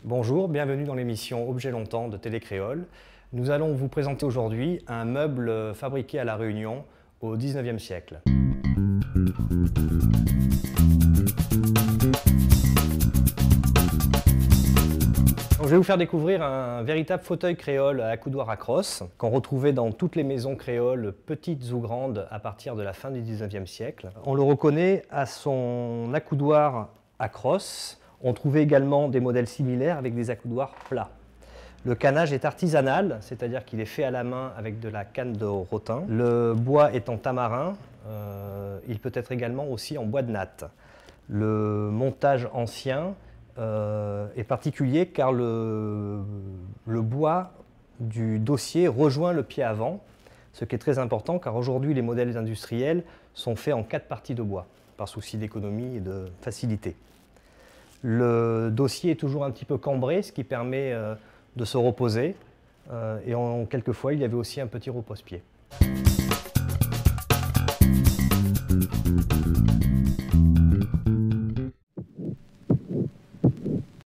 Bonjour, bienvenue dans l'émission Objets longtemps de Télécréole. Nous allons vous présenter aujourd'hui un meuble fabriqué à La Réunion au XIXe siècle. Donc, je vais vous faire découvrir un véritable fauteuil créole à accoudoir à crosse qu'on retrouvait dans toutes les maisons créoles, petites ou grandes, à partir de la fin du XIXe siècle. On le reconnaît à son accoudoir à crosse. On trouvait également des modèles similaires avec des accoudoirs plats. Le canage est artisanal, c'est-à-dire qu'il est fait à la main avec de la canne de rotin. Le bois est en tamarin, il peut être également aussi en bois de natte. Le montage ancien est particulier car le bois du dossier rejoint le pied avant, ce qui est très important car aujourd'hui les modèles industriels sont faits en 4 parties de bois, par souci d'économie et de facilité. Le dossier est toujours un petit peu cambré, ce qui permet de se reposer. Et quelquefois, il y avait aussi un petit repose-pied.